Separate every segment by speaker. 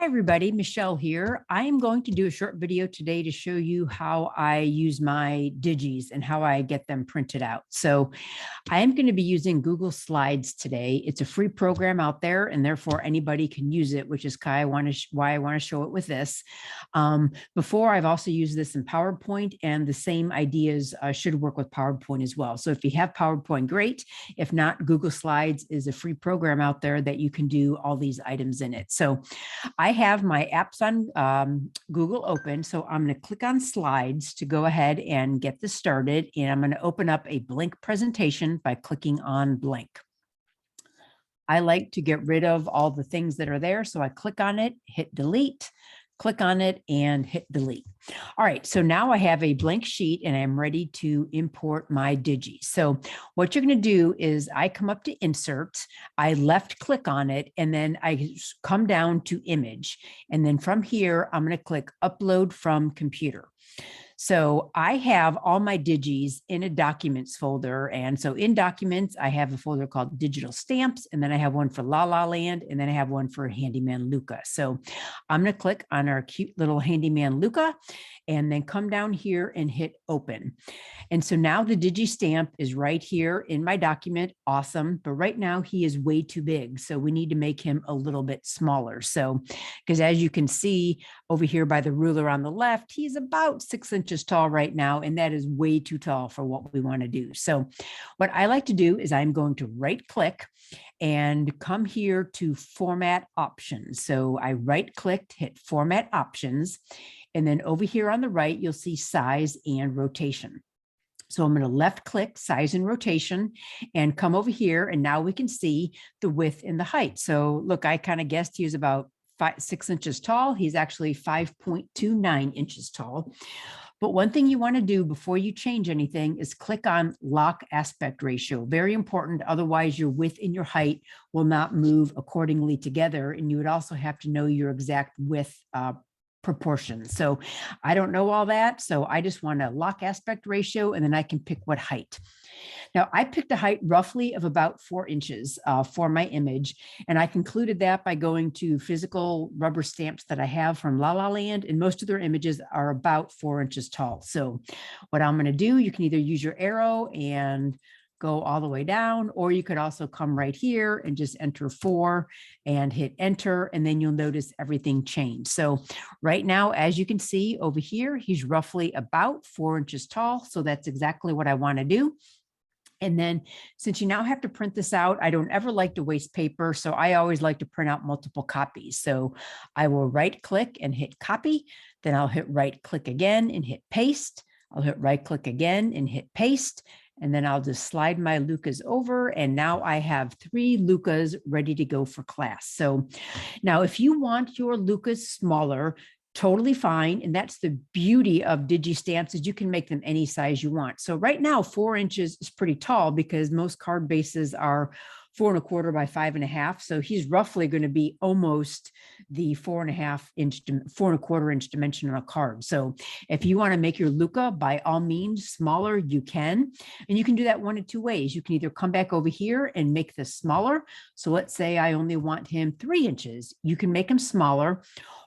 Speaker 1: Hi everybody, Michelle here. I am going to do a short video today to show you how I use my digis and how I get them printed out. So I am going to be using Google Slides today. It's a free program out there and therefore anybody can use it, which is why I want to show it with this. Before I've also used this in PowerPoint, and the same ideas should work with PowerPoint as well. So if you have PowerPoint, great. If not, Google Slides is a free program out there that you can do all these items in it. So I have my apps on Google open, so I'm going to click on Slides to go ahead and get this started, and I'm going to open up a blank presentation by clicking on blank. I like to get rid of all the things that are there, so I click on it, hit delete, click on it, and hit delete. All right, so now I have a blank sheet and I'm ready to import my digi. So what you're going to do is I come up to insert, I left click on it, and then I come down to image. And then from here, I'm going to click upload from computer. So I have all my digis in a documents folder. And so in documents, I have a folder called digital stamps, and then I have one for La La Land, and then I have one for Handyman Luca. So I'm going to click on our cute little Handyman Luca and then come down here and hit open. And so now the digi stamp is right here in my document. Awesome. But right now he is way too big. So we need to make him a little bit smaller. So, because as you can see over here by the ruler on the left, he's about 6 inches tall right now. And that is way too tall for what we want to do. So what I like to do is I'm going to right click and come here to format options. So I right clicked, hit format options. And then over here on the right, you'll see size and rotation. So I'm going to left click size and rotation and come over here. And now we can see the width and the height. So look, I kind of guessed he was about 6 inches tall. He's actually 5.29 inches tall. But one thing you want to do before you change anything is click on lock aspect ratio. Very important. Otherwise, your width and your height will not move accordingly together. And you would also have to know your exact width proportions. So I don't know all that. So I just want to lock aspect ratio, and then I can pick what height. Now I picked a height roughly of about 4 inches for my image. And I concluded that by going to physical rubber stamps that I have from La La Land, and most of their images are about 4 inches tall. So what I'm going to do, you can either use your arrow and go all the way down, or you could also come right here and just enter 4 and hit enter, and then you'll notice everything changed. So right now, as you can see over here, he's roughly about 4 inches tall. So that's exactly what I want to do. And then since you now have to print this out, I don't ever like to waste paper. So I always like to print out multiple copies. So I will right click and hit copy. Then I'll hit right click again and hit paste. I'll hit right click again and hit paste. And then I'll just slide my Lucas over. And now I have 3 Lucas ready to go for class. So now if you want your Lucas smaller, totally fine. And that's the beauty of digi stamps, is you can make them any size you want. So right now, 4 inches is pretty tall because most card bases are 4¼ by 5½. So he's roughly going to be almost the 4¼ inch dimension on a card. So if you want to make your Luca, by all means, smaller, you can. And you can do that one of 2 ways. You can either come back over here and make this smaller. So let's say I only want him 3 inches. You can make him smaller.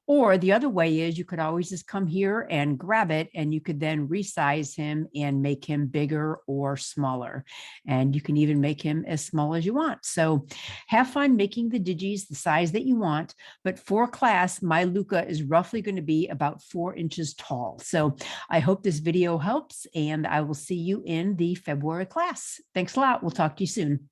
Speaker 1: Or the other way is you could always just come here and grab it, and you could then resize him and make him bigger or smaller. And you can even make him as small as you want. So have fun making the digis the size that you want. But for class, my Luca is roughly going to be about 4 inches tall. So I hope this video helps, and I will see you in the February class. Thanks a lot. We'll talk to you soon.